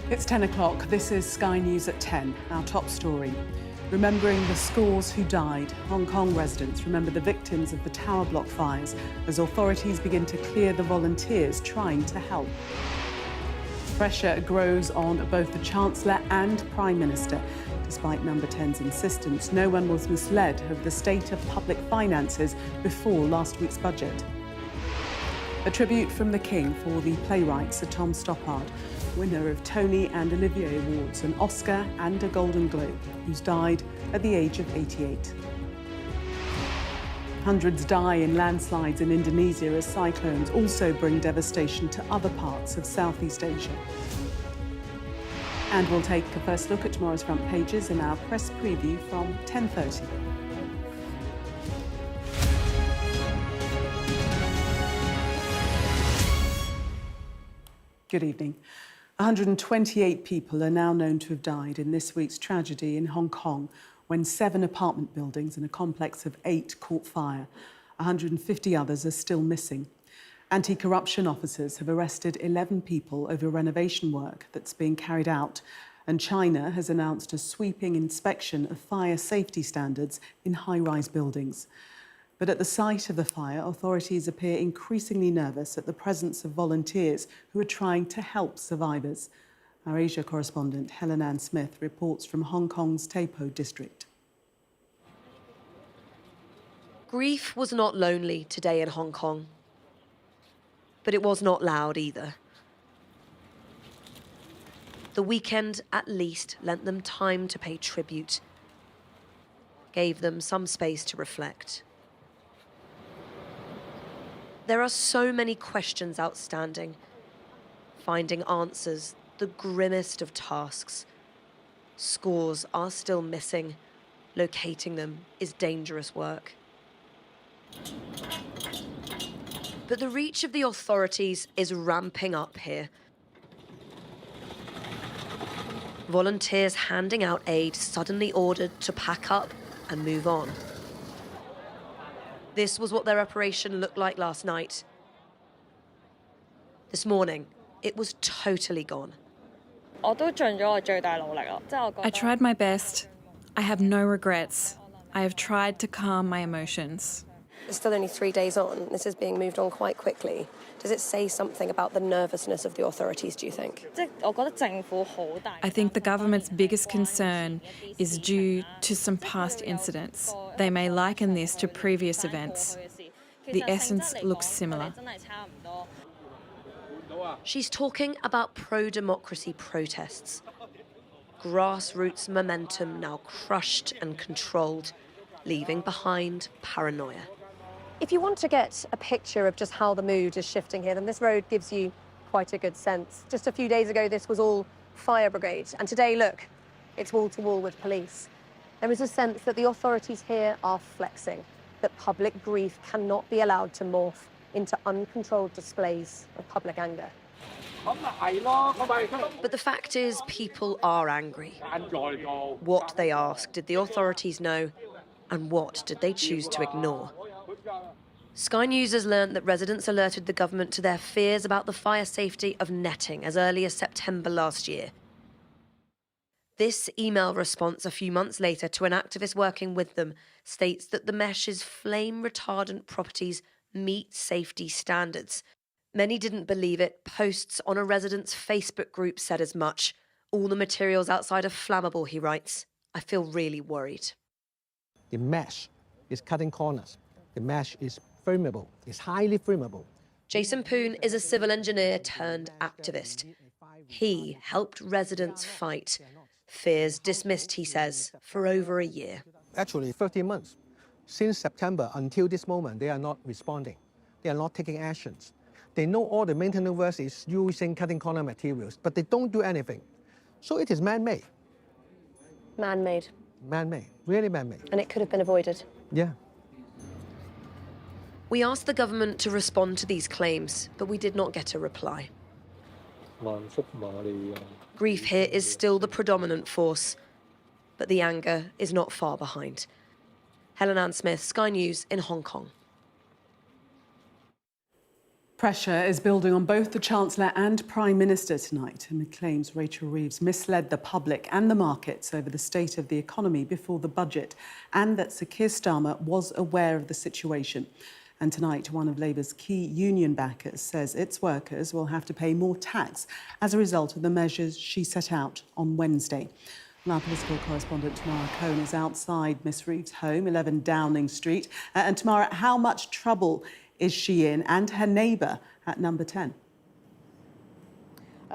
It's 10 o'clock. This is Sky News at 10. Our top story. Remembering the scores who died, Hong Kong residents remember the victims of the tower block fires as authorities begin to clear the volunteers trying to help. Pressure grows on both the Chancellor and Prime Minister. Despite Number 10's insistence, no one was misled of the state of public finances before last week's budget. A tribute from the King for the playwright Sir Tom Stoppard, winner of Tony and Olivier Awards, an Oscar and a Golden Globe, who's died at the age of 88. Hundreds die in landslides in Indonesia as cyclones also bring devastation to other parts of Southeast Asia. And we'll take a first look at tomorrow's front pages in our press preview from 10:30. Good evening. 128 people are now known to have died in this week's tragedy in Hong Kong when 7 apartment buildings in a complex of 8 caught fire. 150 others are still missing. Anti-corruption officers have arrested 11 people over renovation work that's being carried out, and China has announced a sweeping inspection of fire safety standards in high-rise buildings. But at the site of the fire, authorities appear increasingly nervous at the presence of volunteers who are trying to help survivors. Our Asia correspondent Helen Ann Smith reports from Hong Kong's Tai Po district. Grief was not lonely today in Hong Kong, but it was not loud either. The weekend at least lent them time to pay tribute, gave them some space to reflect. There are so many questions outstanding. Finding answers, the grimmest of tasks. Scores are still missing. Locating them is dangerous work. But the reach of the authorities is ramping up here. Volunteers handing out aid suddenly ordered to pack up and move on. This was what their operation looked like last night. This morning, it was totally gone. I tried my best. I have no regrets. I have tried to calm my emotions. It's still only 3 days on. This is being moved on quite quickly. Does it say something about the nervousness of the authorities, do you think? I think the government's biggest concern is due to some past incidents. They may liken this to previous events. The essence looks similar. She's talking about pro-democracy protests. Grassroots momentum now crushed and controlled, leaving behind paranoia. If you want to get a picture of just how the mood is shifting here, then this road gives you quite a good sense. Just a few days ago, this was all fire brigade. And today, look, it's wall-to-wall with police. There is a sense that the authorities here are flexing, that public grief cannot be allowed to morph into uncontrolled displays of public anger. But the fact is, people are angry. What, they ask, did the authorities know? And what did they choose to ignore? Sky News has learned that residents alerted the government to their fears about the fire safety of netting as early as September last year. This email response a few months later to an activist working with them states that the mesh's flame-retardant properties meet safety standards. Many didn't believe it. Posts on a resident's Facebook group said as much. All the materials outside are flammable, he writes. I feel really worried. The mesh is cutting corners. The mesh is flammable. It's highly flammable. Jason Poon is a civil engineer turned activist. He helped residents fight. Fears dismissed, he says, for over a year. Actually, 13 months. Since September until this moment, they are not responding. They are not taking actions. They know all the maintenance work is using cutting corner materials, but they don't do anything. So it is man-made. Man-made. Man-made, really man-made. And it could have been avoided. Yeah. We asked the government to respond to these claims, but we did not get a reply. Grief here is still the predominant force, but the anger is not far behind. Helen Ann Smith, Sky News in Hong Kong. Pressure is building on both the Chancellor and Prime Minister tonight amid claims Rachel Reeves misled the public and the markets over the state of the economy before the budget, and that Sir Keir Starmer was aware of the situation. And tonight, one of Labour's key union backers says its workers will have to pay more tax as a result of the measures she set out on Wednesday. Our political correspondent Tamara Cohn is outside Miss Reeves' home, 11 Downing Street. And Tamara, how much trouble is she in, and her neighbour at number 10?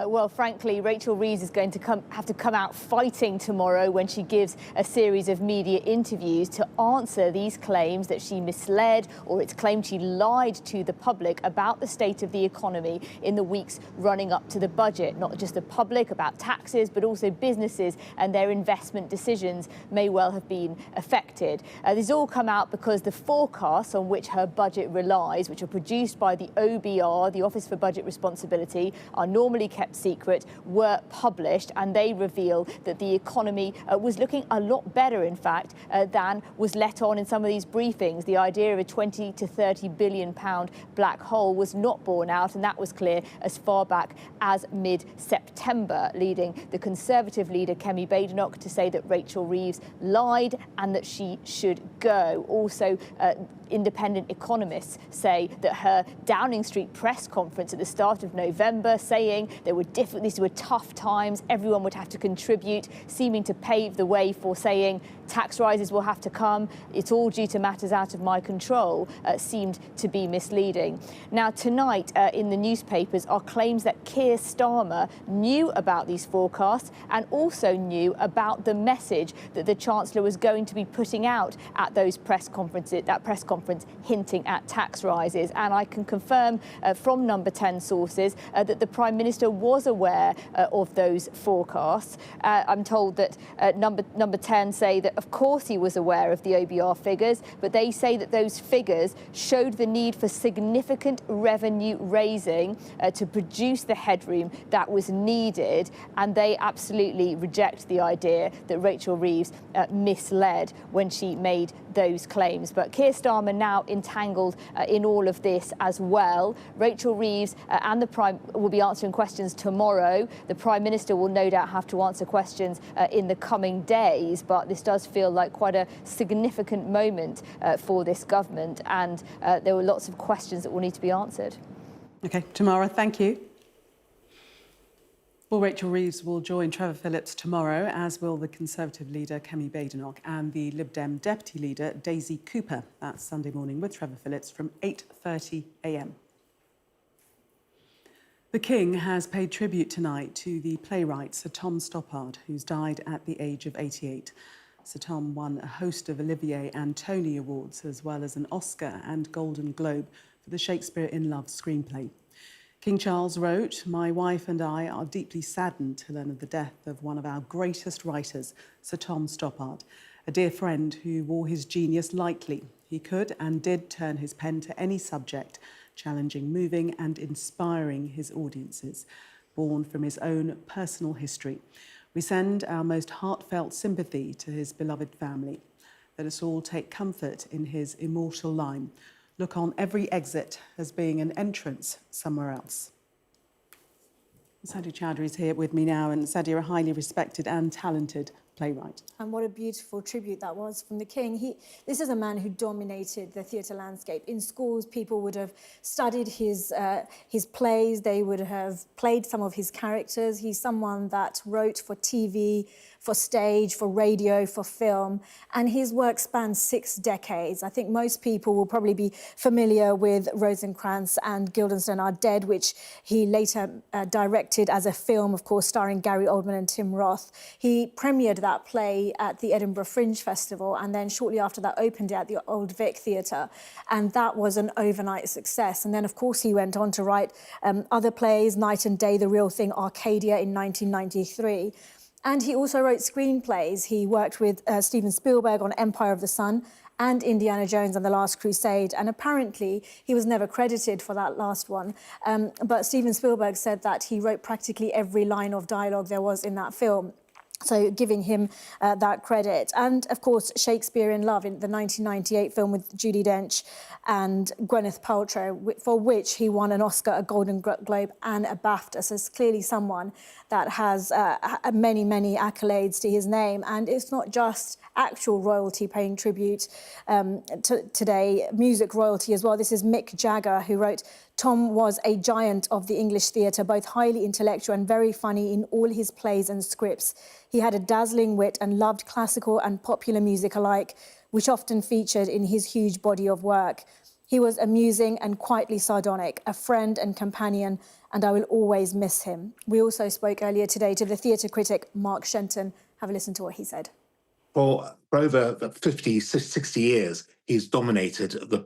Well, frankly, Rachel Reeves is going to have to come out fighting tomorrow when she gives a series of media interviews to answer these claims that she misled, or it's claimed she lied to the public about the state of the economy in the weeks running up to the budget. Not just the public about taxes, but also businesses and their investment decisions may well have been affected. This has all come out because the forecasts on which her budget relies, which are produced by the OBR, the Office for Budget Responsibility, are normally kept secret, were published, and they reveal that the economy was looking a lot better, in fact, than was let on in some of these briefings. The idea of a 20 to 30 billion pound black hole was not borne out, and that was clear as far back as mid-September, leading the Conservative leader Kemi Badenoch to say that Rachel Reeves lied and that she should go. Also, independent economists say that her Downing Street press conference at the start of November, saying these were tough times, everyone would have to contribute, seeming to pave the way for saying tax rises will have to come, it's all due to matters out of my control, seemed to be misleading. Now, tonight in the newspapers are claims that Keir Starmer knew about these forecasts and also knew about the message that the Chancellor was going to be putting out at that press conference hinting at tax rises. And I can confirm from number 10 sources that the Prime Minister was aware of those forecasts. I'm told that number 10 say that of course he was aware of the OBR figures, but they say that those figures showed the need for significant revenue raising to produce the headroom that was needed, and they absolutely reject the idea that Rachel Reeves misled when she made those claims. But Keir Starmer now entangled in all of this as well. Rachel Reeves and the Prime will be answering questions tomorrow. The Prime Minister will no doubt have to answer questions in the coming days, but this does feel like quite a significant moment for this government, and there were lots of questions that will need to be answered. OK, Tamara, thank you. Well, Rachel Reeves will join Trevor Phillips tomorrow, as will the Conservative leader Kemi Badenoch and the Lib Dem deputy leader Daisy Cooper. That's Sunday morning with Trevor Phillips from 8:30 a.m. The King has paid tribute tonight to the playwright Sir Tom Stoppard, who's died at the age of 88. Sir Tom won a host of Olivier and Tony Awards, as well as an Oscar and Golden Globe for the Shakespeare in Love screenplay. King Charles wrote, "My wife and I are deeply saddened to learn of the death of one of our greatest writers, Sir Tom Stoppard, a dear friend who wore his genius lightly. He could and did turn his pen to any subject, challenging, moving and inspiring his audiences, born from his own personal history. We send our most heartfelt sympathy to his beloved family. Let us all take comfort in his immortal line. Look on every exit as being an entrance somewhere else." Sadie Chowdhury is here with me now, and Sadie, you're a highly respected and talented playwright. And what a beautiful tribute that was from the King. This is a man who dominated the theatre landscape. In schools, people would have studied his plays. They would have played some of his characters. He's someone that wrote for TV, for stage, for radio, for film, and his work spans 6 decades. I think most people will probably be familiar with Rosencrantz and Guildenstern Are Dead, which he later directed as a film, of course, starring Gary Oldman and Tim Roth. He premiered that play at the Edinburgh Fringe Festival, and then shortly after that opened it at the Old Vic Theatre, and that was an overnight success. And then, of course, he went on to write other plays, Night and Day, The Real Thing, Arcadia in 1993. And he also wrote screenplays. He worked with Steven Spielberg on Empire of the Sun and Indiana Jones and the Last Crusade. And apparently, he was never credited for that last one. But Steven Spielberg said that he wrote practically every line of dialogue there was in that film. So giving him that credit. And, of course, Shakespeare in Love, in the 1998 film with Judi Dench and Gwyneth Paltrow, for which he won an Oscar, a Golden Globe and a BAFTA. So it's clearly someone that has many, many accolades to his name. And it's not just actual royalty paying tribute today, music royalty as well. This is Mick Jagger, who wrote, "Tom was a giant of the English theatre, both highly intellectual and very funny in all his plays and scripts. He had a dazzling wit and loved classical and popular music alike, which often featured in his huge body of work. He was amusing and quietly sardonic, a friend and companion, and I will always miss him." We also spoke earlier today to the theatre critic Mark Shenton. Have a listen to what he said. For over 50, 60 years, he's dominated the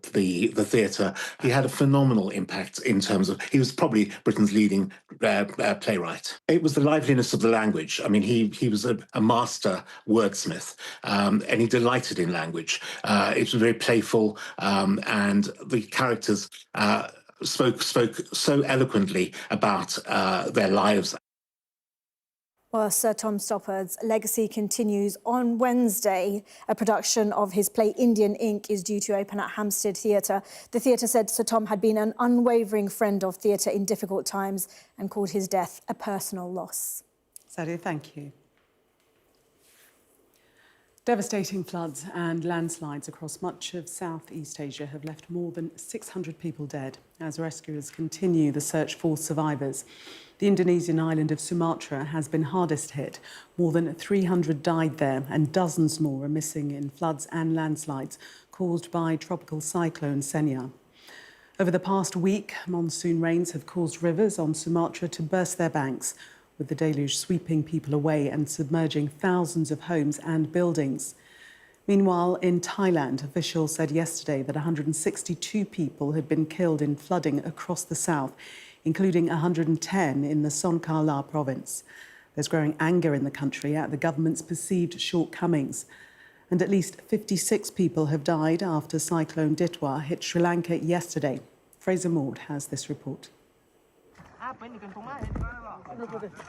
theatre. He had a phenomenal impact in terms of, he was probably Britain's leading playwright. It was the liveliness of the language. I mean, he was a master wordsmith, and he delighted in language. It was very playful, and the characters spoke so eloquently about their lives. Well, Sir Tom Stoppard's legacy continues. On Wednesday, a production of his play Indian Ink is due to open at Hampstead Theatre. The theatre said Sir Tom had been an unwavering friend of theatre in difficult times and called his death a personal loss. Sadia, thank you. Devastating floods and landslides across much of Southeast Asia have left more than 600 people dead as rescuers continue the search for survivors. The Indonesian island of Sumatra has been hardest hit. More than 300 died there and dozens more are missing in floods and landslides caused by tropical cyclone Senya. Over the past week, monsoon rains have caused rivers on Sumatra to burst their banks, with the deluge sweeping people away and submerging thousands of homes and buildings. Meanwhile, in Thailand, officials said yesterday that 162 people had been killed in flooding across the south, including 110 in the Songkhla province. There's growing anger in the country at the government's perceived shortcomings. And at least 56 people have died after Cyclone Ditwa hit Sri Lanka yesterday. Fraser Maud has this report.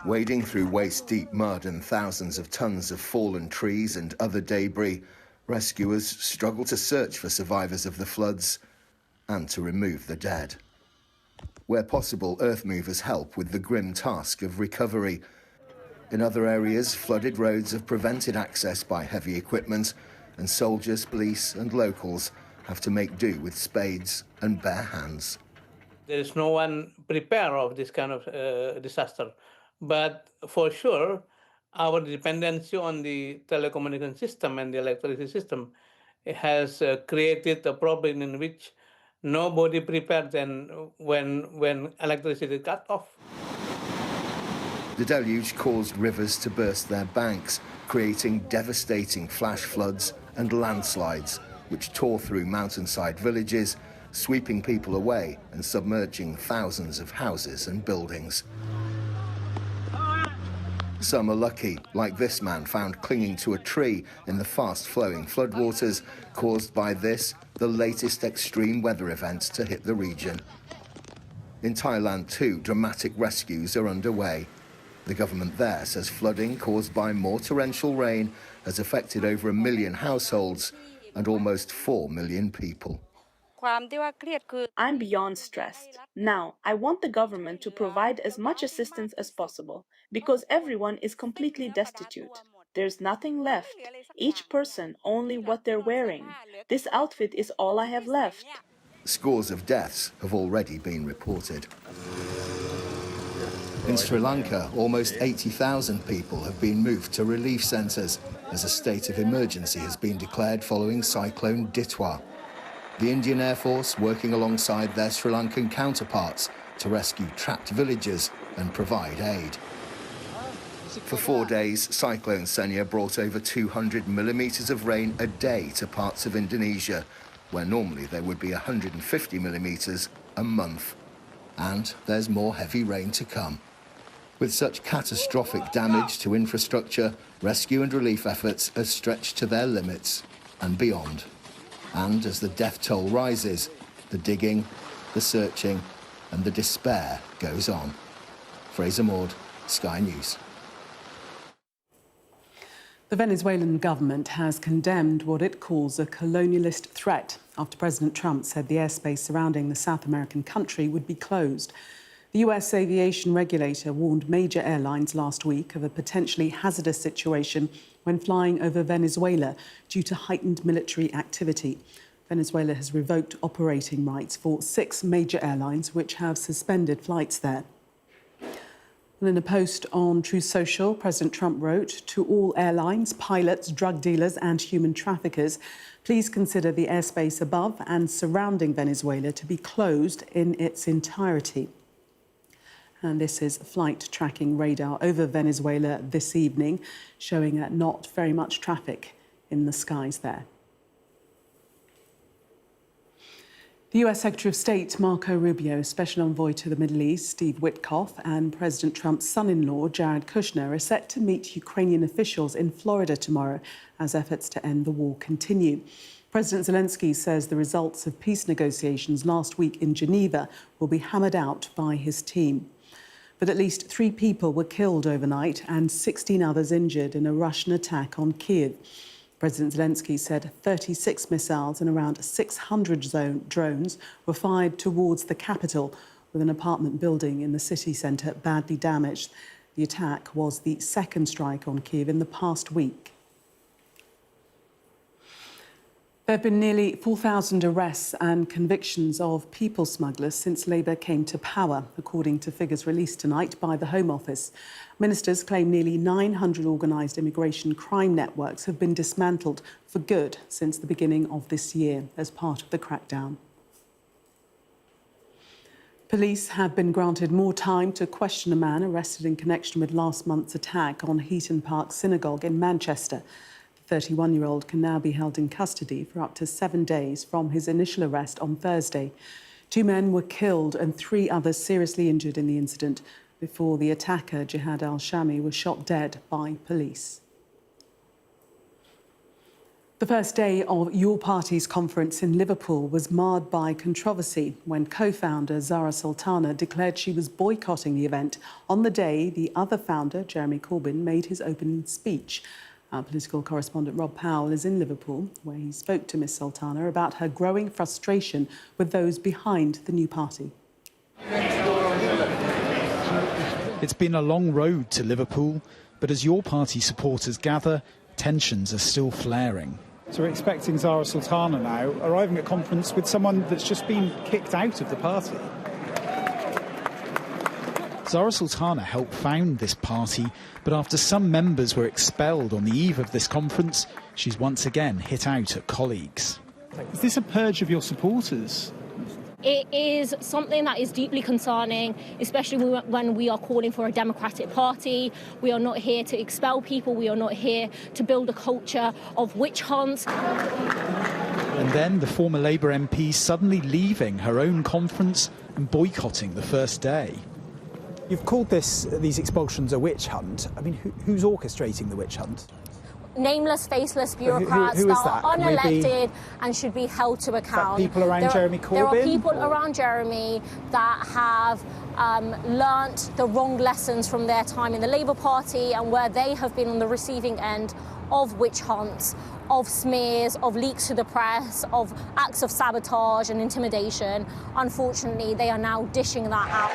Wading through waist-deep mud and thousands of tons of fallen trees and other debris, rescuers struggle to search for survivors of the floods and to remove the dead. Where possible, earth movers help with the grim task of recovery. In other areas, flooded roads have prevented access by heavy equipment, and soldiers, police and locals have to make do with spades and bare hands. There is no one prepared of this kind of disaster. But for sure, our dependency on the telecommunication system and the electricity system has created a problem in which nobody prepared then when electricity cut off. The deluge caused rivers to burst their banks, creating devastating flash floods and landslides, which tore through mountainside villages, sweeping people away and submerging thousands of houses and buildings. Some are lucky, like this man found clinging to a tree in the fast-flowing floodwaters caused by this, the latest extreme weather event to hit the region. In Thailand, too, dramatic rescues are underway. The government there says flooding caused by more torrential rain has affected over 1 million households and almost 4 million people. I'm beyond stressed. Now, I want the government to provide as much assistance as possible, because everyone is completely destitute. There's nothing left. Each person only what they're wearing. This outfit is all I have left. Scores of deaths have already been reported. In Sri Lanka, almost 80,000 people have been moved to relief centres as a state of emergency has been declared following Cyclone Ditwa. The Indian Air Force working alongside their Sri Lankan counterparts to rescue trapped villagers and provide aid. For 4 days, Cyclone Senya brought over 200 millimetres of rain a day to parts of Indonesia, where normally there would be 150 millimetres a month. And there's more heavy rain to come. With such catastrophic damage to infrastructure, rescue and relief efforts are stretched to their limits and beyond. And as the death toll rises, the digging, the searching and the despair goes on. Fraser Maud, Sky News. The Venezuelan government has condemned what it calls a colonialist threat after President Trump said the airspace surrounding the South American country would be closed. The US aviation regulator warned major airlines last week of a potentially hazardous situation when flying over Venezuela due to heightened military activity. Venezuela has revoked operating rights for 6 major airlines which have suspended flights there. And in a post on Truth Social, President Trump wrote, "To all airlines, pilots, drug dealers and human traffickers, please consider the airspace above and surrounding Venezuela to be closed in its entirety." And this is flight tracking radar over Venezuela this evening, showing not very much traffic in the skies there. The US Secretary of State Marco Rubio, Special Envoy to the Middle East Steve Witkoff, and President Trump's son-in-law Jared Kushner are set to meet Ukrainian officials in Florida tomorrow as efforts to end the war continue. President Zelensky says the results of peace negotiations last week in Geneva will be hammered out by his team. But at least 3 people were killed overnight and 16 others injured in a Russian attack on Kyiv. President Zelensky said 36 missiles and around 600 drones were fired towards the capital, with an apartment building in the city centre badly damaged. The attack was the second strike on Kyiv in the past week. There have been nearly 4,000 arrests and convictions of people smugglers since Labour came to power, according to figures released tonight by the Home Office. Ministers claim nearly 900 organised immigration crime networks have been dismantled for good since the beginning of this year as part of the crackdown. Police have been granted more time to question a man arrested in connection with last month's attack on Heaton Park Synagogue in Manchester. The 31-year-old can now be held in custody for up to 7 days from his initial arrest on Thursday. 2 men were killed and 3 others seriously injured in the incident before the attacker, Jihad al-Shami, was shot dead by police. The first day of Your Party's conference in Liverpool was marred by controversy when co-founder Zara Sultana declared she was boycotting the event on the day the other founder, Jeremy Corbyn, made his opening speech. Our political correspondent Rob Powell is in Liverpool, where he spoke to Ms Sultana about her growing frustration with those behind the new party. It's been a long road to Liverpool, but as Your Party supporters gather, tensions are still flaring. So we're expecting Zara Sultana now, arriving at conference with someone that's just been kicked out of the party. Zara Sultana helped found this party, but after some members were expelled on the eve of this conference, she's once again hit out at colleagues. Is this a purge of your supporters? It is something that is deeply concerning, especially when we are calling for a democratic party. We are not here to expel people. We are not here to build a culture of witch hunts. And then the former Labour MP suddenly leaving her own conference and boycotting the first day. You've called these expulsions a witch hunt. I mean, who's orchestrating the witch hunt? Nameless, faceless bureaucrats who that that are unelected and should be held to account. People around Jeremy Corbyn? There are people around Jeremy that have learnt the wrong lessons from their time in the Labour Party, and where they have been on the receiving end of witch hunts, of smears, of leaks to the press, of acts of sabotage and intimidation. Unfortunately, they are now dishing that out.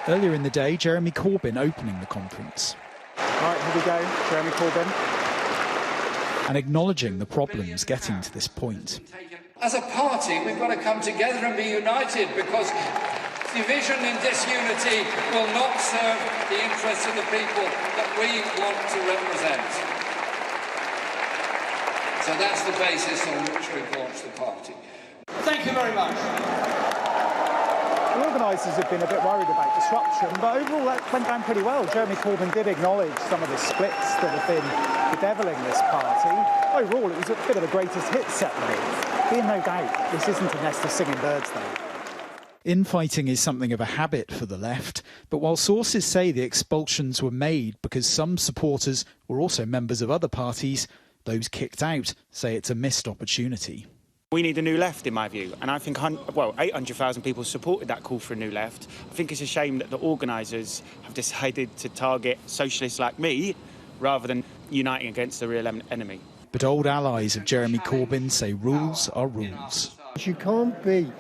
Earlier in the day, Jeremy Corbyn opening the conference. All right, here we go, Jeremy Corbyn. And acknowledging the problems getting to this point. As a party, we've got to come together and be united, because division and disunity will not serve the interests of the people that we want to represent. So that's the basis on which we've launched the party. Thank you very much. The organisers have been a bit worried about disruption, but overall that went down pretty well. Jeremy Corbyn did acknowledge some of the splits that have been bedevilling this party. Overall, it was a bit of a greatest hits ceremony. Be in no doubt, this isn't a nest of singing birds, though. Infighting is something of a habit for the left, but while sources say the expulsions were made because some supporters were also members of other parties, those kicked out say it's a missed opportunity. We need a new left, in my view, and I think 800,000 people supported that call for a new left. I think it's a shame that the organisers have decided to target socialists like me rather than uniting against the real enemy. But old allies of Jeremy Corbyn say rules are rules. You can't be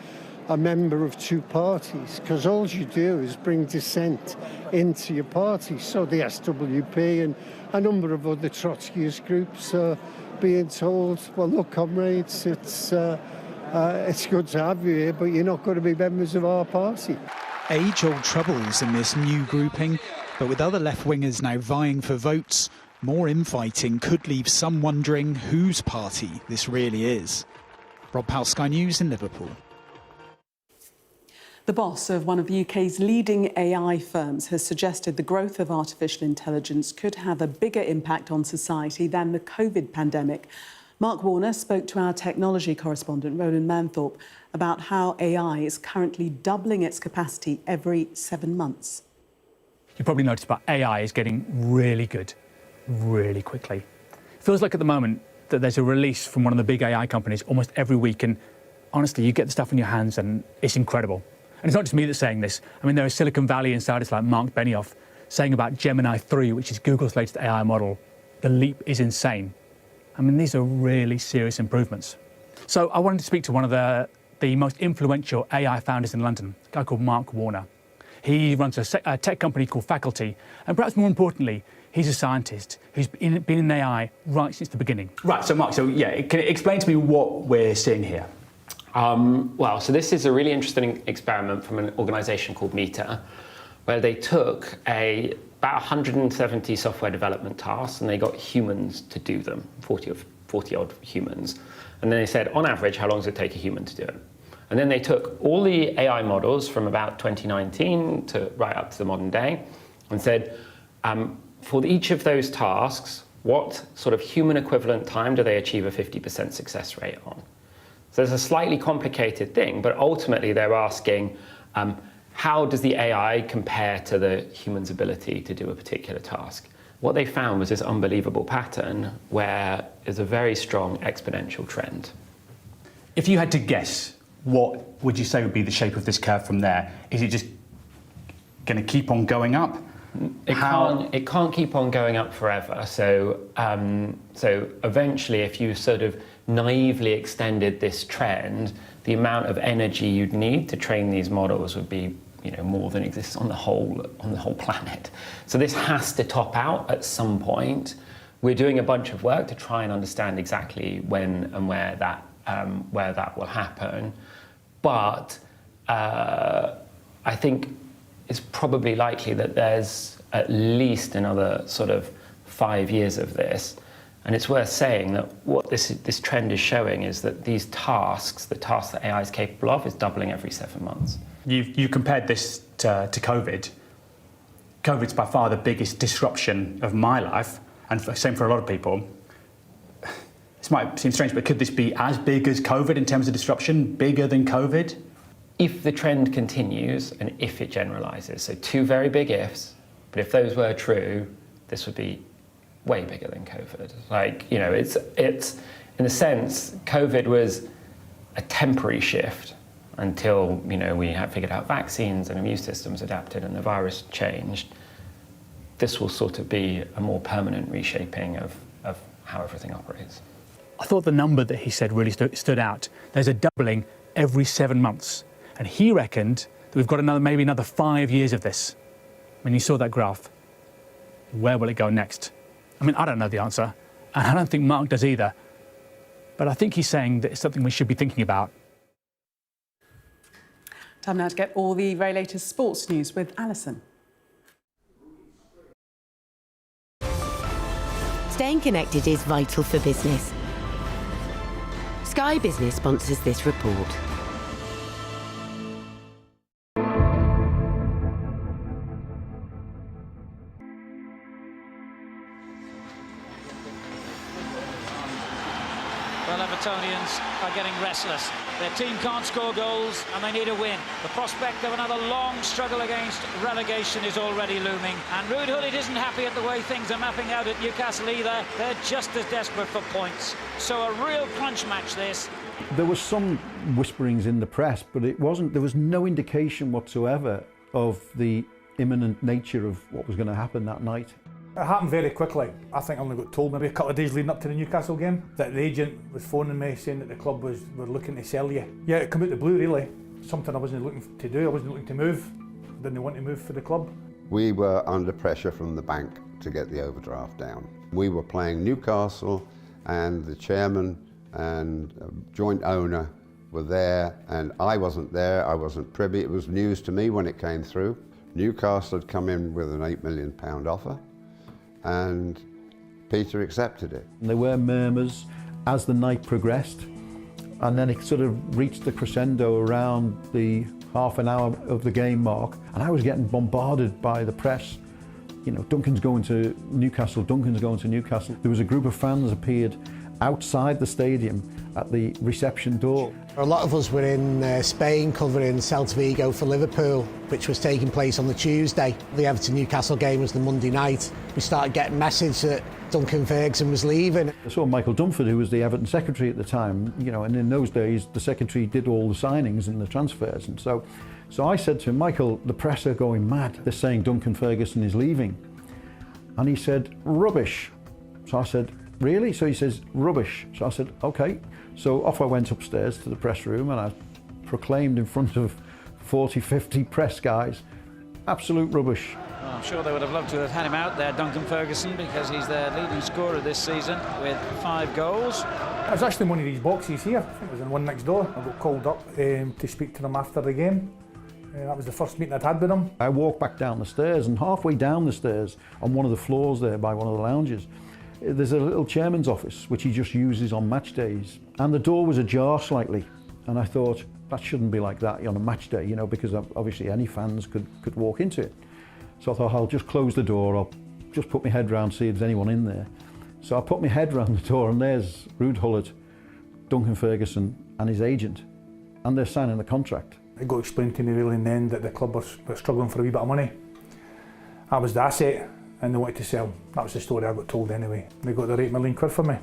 a member of two parties because all you do is bring dissent into your party. So the SWP and a number of other Trotskyist groups are being told, well, look, comrades, it's good to have you here, but you're not going to be members of our party. Age-old troubles in this new grouping, but with other left-wingers now vying for votes, more infighting could leave some wondering whose party this really is. Rob Powell, Sky News in Liverpool. The boss of one of the UK's leading AI firms has suggested the growth of artificial intelligence could have a bigger impact on society than the COVID pandemic. Mark Warner spoke to our technology correspondent, Roland Manthorpe, about how AI is currently doubling its capacity every 7 months. You probably noticed, but AI is getting really good, really quickly. It feels like at the moment that there's a release from one of the big AI companies almost every week, and honestly, you get the stuff in your hands and it's incredible. And it's not just me that's saying this. I mean, there are Silicon Valley insiders like Mark Benioff saying about Gemini 3, which is Google's latest AI model, the leap is insane. I mean, these are really serious improvements. So I wanted to speak to one of the most influential AI founders in London, a guy called Mark Warner. He runs a tech company called Faculty, and perhaps more importantly, he's a scientist who's been in AI right since the beginning. Right, so Mark, can you explain to me what we're seeing here? So this is a really interesting experiment from an organisation called Meta, where they took about 170 software development tasks and they got humans to do them, 40-odd humans. And then they said, on average, how long does it take a human to do it? And then they took all the AI models from about 2019 to right up to the modern day and said, for each of those tasks, what sort of human equivalent time do they achieve a 50% success rate on? So it's a slightly complicated thing, but ultimately they're asking, how does the AI compare to the human's ability to do a particular task? What they found was this unbelievable pattern where there's a very strong exponential trend. If you had to guess, what would you say would be the shape of this curve from there? Is it just going to keep on going up? It can't keep on going up forever. So eventually, if you sort of naively extended this trend, the amount of energy you'd need to train these models would be, more than exists on the whole planet. So this has to top out at some point. We're doing a bunch of work to try and understand exactly when and where that will happen. But I think it's probably likely that there's at least another sort of 5 years of this. And it's worth saying that what this trend is showing is that these tasks, the tasks that AI is capable of, is doubling every 7 months. You compared this to COVID. COVID's by far the biggest disruption of my life, and same for a lot of people. This might seem strange, but could this be as big as COVID in terms of disruption, bigger than COVID? If the trend continues and if it generalizes, so two very big ifs, but if those were true, this would be way bigger than COVID. It's in a sense, COVID was a temporary shift until, we had figured out vaccines and immune systems adapted and the virus changed. This will sort of be a more permanent reshaping of how everything operates. I thought the number that he said really stood out. There's a doubling every 7 months. And he reckoned that we've got maybe another 5 years of this. When you saw that graph, where will it go next? I mean, I don't know the answer, and I don't think Mark does either. But I think he's saying that it's something we should be thinking about. Time now to get all the very latest sports news with Alison. Staying connected is vital for business. Sky Business sponsors this report. Well, Evertonians are getting restless. Their team can't score goals and they need a win. The prospect of another long struggle against relegation is already looming. And Ruud Gullit isn't happy at the way things are mapping out at Newcastle either. They're just as desperate for points. So a real crunch match this. There was some whisperings in the press, but there was no indication whatsoever of the imminent nature of what was going to happen that night. It happened very quickly. I think I only got told maybe a couple of days leading up to the Newcastle game that the agent was phoning me saying that the club were looking to sell you. Yeah, it came out the blue really. Something I wasn't looking to do, I wasn't looking to move. Didn't want to move for the club. We were under pressure from the bank to get the overdraft down. We were playing Newcastle and the chairman and joint owner were there, and I wasn't there, I wasn't privy. It was news to me when it came through. Newcastle had come in with an £8 million offer, and Peter accepted it. There were murmurs as the night progressed, and then it sort of reached the crescendo around the half an hour of the game mark, and I was getting bombarded by the press. You know, Duncan's going to Newcastle, Duncan's going to Newcastle. There was a group of fans appeared outside the stadium at the reception door. A lot of us were in Spain covering Celta Vigo for Liverpool, which was taking place on the Tuesday. The Everton-Newcastle game was the Monday night. We started getting message that Duncan Ferguson was leaving. I saw Michael Dumford, who was the Everton secretary at the time, you know, and in those days the secretary did all the signings and the transfers, and so I said to him, Michael, the press are going mad. They're saying Duncan Ferguson is leaving. And he said, rubbish. So I said, really? So he says, rubbish. So I said, okay. So off I went upstairs to the press room and I proclaimed in front of 40, 50 press guys, absolute rubbish. Well, I'm sure they would have loved to have had him out there, Duncan Ferguson, because he's their leading scorer this season with 5 goals. I was actually in one of these boxes here. I think it was in one next door. I got called up to speak to them after the game. That was the first meeting I'd had with him. I walked back down the stairs, and halfway down the stairs, on one of the floors there by one of the lounges, there's a little chairman's office which he just uses on match days. And the door was ajar slightly, and I thought, that shouldn't be like that on a match day, you know, because obviously any fans could walk into it. So I thought, I'll just close the door, I'll just put my head round, see if there's anyone in there. So I put my head round the door, and there's Ruud Gullit, Duncan Ferguson and his agent, and they're signing the contract. It got explained to me really in the end that the club were struggling for a wee bit of money. I was the asset and they wanted to sell. That was the story I got told anyway. They got their £8 million for me.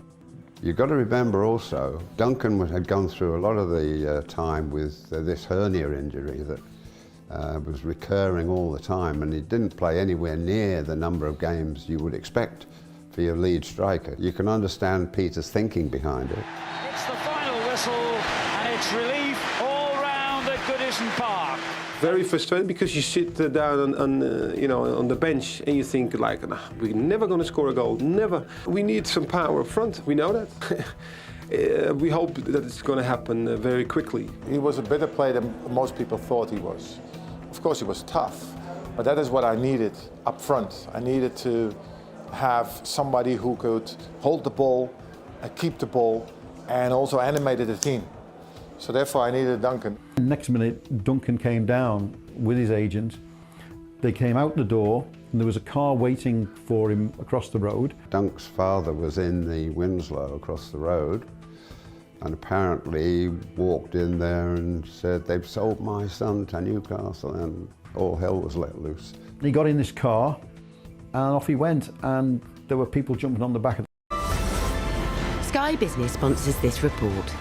You've got to remember also, Duncan had gone through a lot of the time with this hernia injury that was recurring all the time, and he didn't play anywhere near the number of games you would expect for your lead striker. You can understand Peter's thinking behind it. It's the final whistle and it's relief all round at Goodison Park. Very frustrating because you sit down on the bench and you think like, nah, we're never going to score a goal, never. We need some power up front, we know that. We hope that it's going to happen very quickly. He was a better player than most people thought he was. Of course he was tough, but that is what I needed up front. I needed to have somebody who could hold the ball, keep the ball, and also animated the team. So therefore I needed Duncan. Next minute, Duncan came down with his agent. They came out the door and there was a car waiting for him across the road. Dunk's father was in the Winslow across the road, and apparently he walked in there and said, they've sold my son to Newcastle, and all hell was let loose. He got in this car and off he went, and there were people jumping on the back of Sky Business sponsors this report.